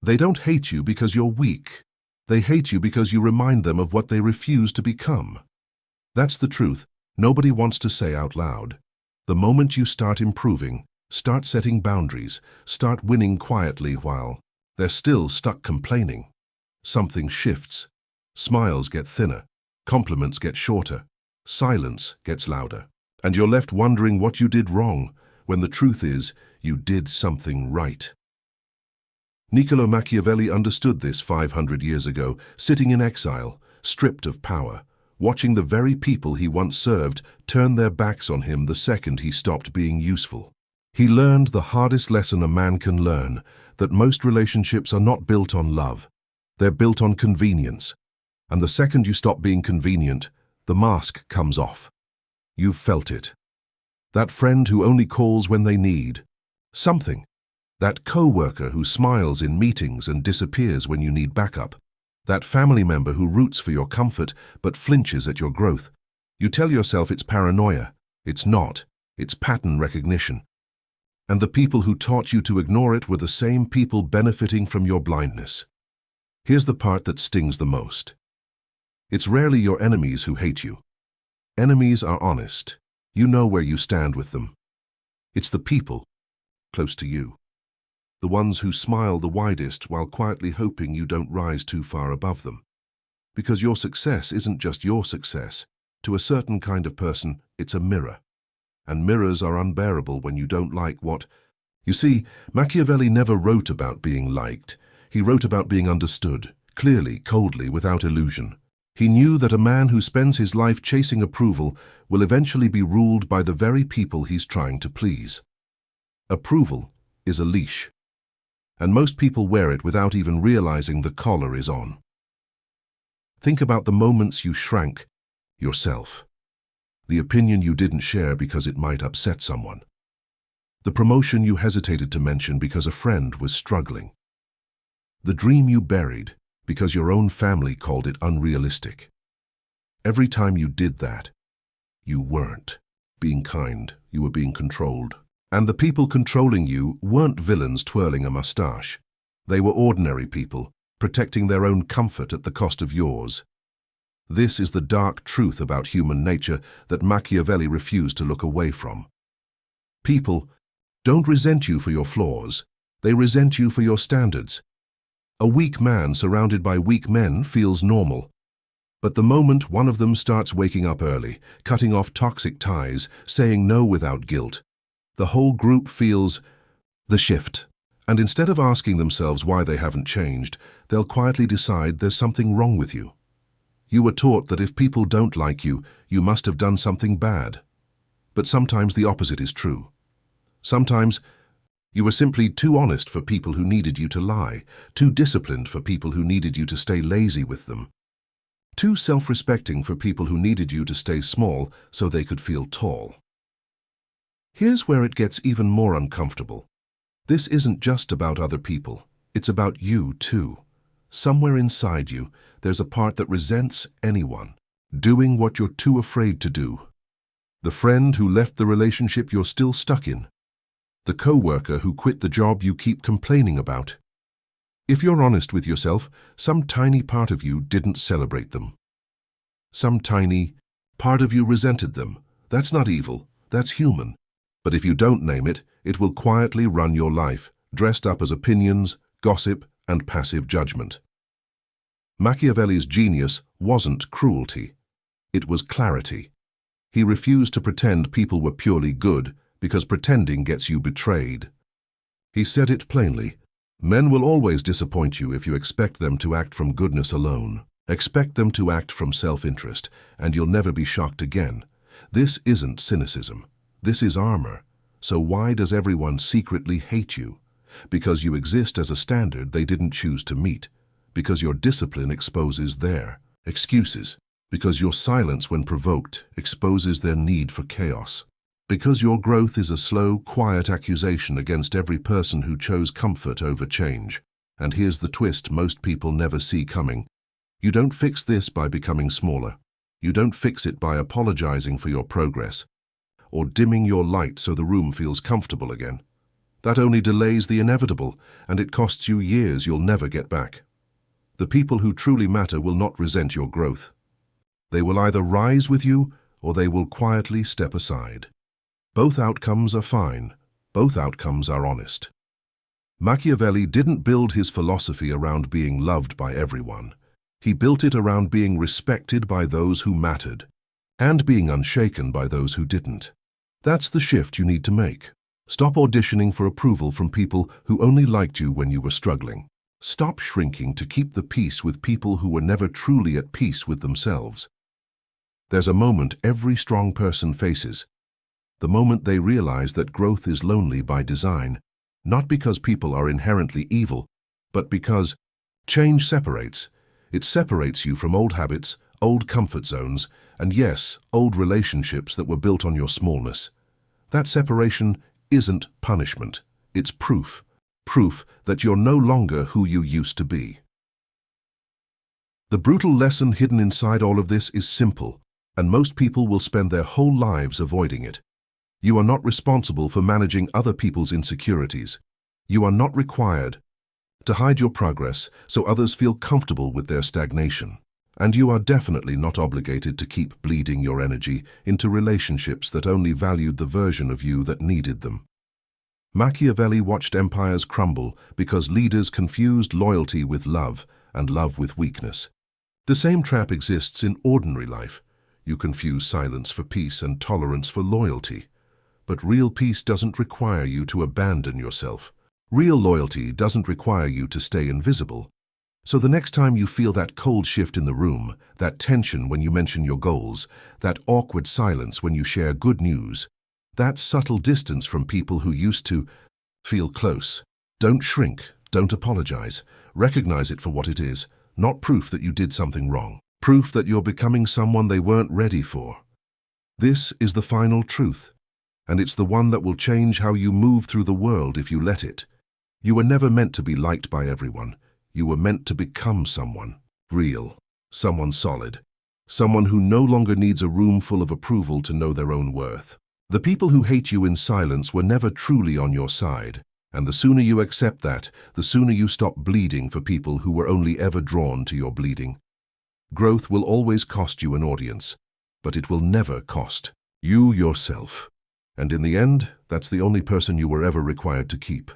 They don't hate you because you're weak. They hate you because you remind them of what they refuse to become. That's the truth nobody wants to say out loud. The moment you start improving, start setting boundaries, start winning quietly while they're still stuck complaining, something shifts. Smiles get thinner, compliments get shorter, silence gets louder, and you're left wondering what you did wrong, when the truth is, you did something right. Niccolo Machiavelli understood this 500 years ago, sitting in exile, stripped of power, watching the very people he once served turn their backs on him the second he stopped being useful. He learned the hardest lesson a man can learn, that most relationships are not built on love. They're built on convenience. And the second you stop being convenient, the mask comes off. You've felt it. That friend who only calls when they need something. That co-worker who smiles in meetings and disappears when you need backup. That family member who roots for your comfort but flinches at your growth. You tell yourself it's paranoia. It's not. It's pattern recognition. And the people who taught you to ignore it were the same people benefiting from your blindness. Here's the part that stings the most. It's rarely your enemies who hate you. Enemies are honest. You know where you stand with them. It's the people close to you. The ones who smile the widest while quietly hoping you don't rise too far above them. Because your success isn't just your success. To a certain kind of person, it's a mirror. And mirrors are unbearable when you don't like what... You see, Machiavelli never wrote about being liked. He wrote about being understood, clearly, coldly, without illusion. He knew that a man who spends his life chasing approval will eventually be ruled by the very people he's trying to please. Approval is a leash. And most people wear it without even realizing the collar is on. Think about the moments you shrank yourself. The opinion you didn't share because it might upset someone. The promotion you hesitated to mention because a friend was struggling. The dream you buried because your own family called it unrealistic. Every time you did that, you weren't being kind, you were being controlled. And the people controlling you weren't villains twirling a mustache. They were ordinary people, protecting their own comfort at the cost of yours. This is the dark truth about human nature that Machiavelli refused to look away from. People don't resent you for your flaws. They resent you for your standards. A weak man surrounded by weak men feels normal. But the moment one of them starts waking up early, cutting off toxic ties, saying no without guilt, the whole group feels the shift. And instead of asking themselves why they haven't changed, they'll quietly decide there's something wrong with you. You were taught that if people don't like you, you must have done something bad. But sometimes the opposite is true. Sometimes you were simply too honest for people who needed you to lie, too disciplined for people who needed you to stay lazy with them, too self-respecting for people who needed you to stay small so they could feel tall. Here's where it gets even more uncomfortable. This isn't just about other people. It's about you, too. Somewhere inside you, there's a part that resents anyone, doing what you're too afraid to do. The friend who left the relationship you're still stuck in. The co-worker who quit the job you keep complaining about. If you're honest with yourself, some tiny part of you didn't celebrate them. Some tiny part of you resented them. That's not evil. That's human. But if you don't name it, it will quietly run your life, dressed up as opinions, gossip, and passive judgment. Machiavelli's genius wasn't cruelty. It was clarity. He refused to pretend people were purely good, because pretending gets you betrayed. He said it plainly. Men will always disappoint you if you expect them to act from goodness alone. Expect them to act from self-interest, and you'll never be shocked again. This isn't cynicism. This is armor. So why does everyone secretly hate you? Because you exist as a standard they didn't choose to meet. Because your discipline exposes their excuses. Because your silence when provoked exposes their need for chaos. Because your growth is a slow, quiet accusation against every person who chose comfort over change. And here's the twist most people never see coming. You don't fix this by becoming smaller. You don't fix it by apologizing for your progress, or dimming your light so the room feels comfortable again. That only delays the inevitable, and it costs you years you'll never get back. The people who truly matter will not resent your growth. They will either rise with you, or they will quietly step aside. Both outcomes are fine. Both outcomes are honest. Machiavelli didn't build his philosophy around being loved by everyone. He built it around being respected by those who mattered, and being unshaken by those who didn't. That's the shift you need to make. Stop auditioning for approval from people who only liked you when you were struggling. Stop shrinking to keep the peace with people who were never truly at peace with themselves. There's a moment every strong person faces. The moment they realize that growth is lonely by design, not because people are inherently evil, but because change separates. It separates you from old habits, old comfort zones, and yes, old relationships that were built on your smallness. That separation isn't punishment. It's proof. Proof that you're no longer who you used to be. The brutal lesson hidden inside all of this is simple, and most people will spend their whole lives avoiding it. You are not responsible for managing other people's insecurities. You are not required to hide your progress so others feel comfortable with their stagnation. And you are definitely not obligated to keep bleeding your energy into relationships that only valued the version of you that needed them. Machiavelli watched empires crumble because leaders confused loyalty with love and love with weakness. The same trap exists in ordinary life. You confuse silence for peace and tolerance for loyalty. But real peace doesn't require you to abandon yourself. Real loyalty doesn't require you to stay invisible. So the next time you feel that cold shift in the room, that tension when you mention your goals, that awkward silence when you share good news, that subtle distance from people who used to feel close, don't shrink, don't apologize. Recognize it for what it is, not proof that you did something wrong. Proof that you're becoming someone they weren't ready for. This is the final truth, and it's the one that will change how you move through the world if you let it. You were never meant to be liked by everyone. You were meant to become someone real, someone solid, someone who no longer needs a room full of approval to know their own worth. The people who hate you in silence were never truly on your side, and the sooner you accept that, the sooner you stop bleeding for people who were only ever drawn to your bleeding. Growth will always cost you an audience, but it will never cost you yourself. And in the end, that's the only person you were ever required to keep.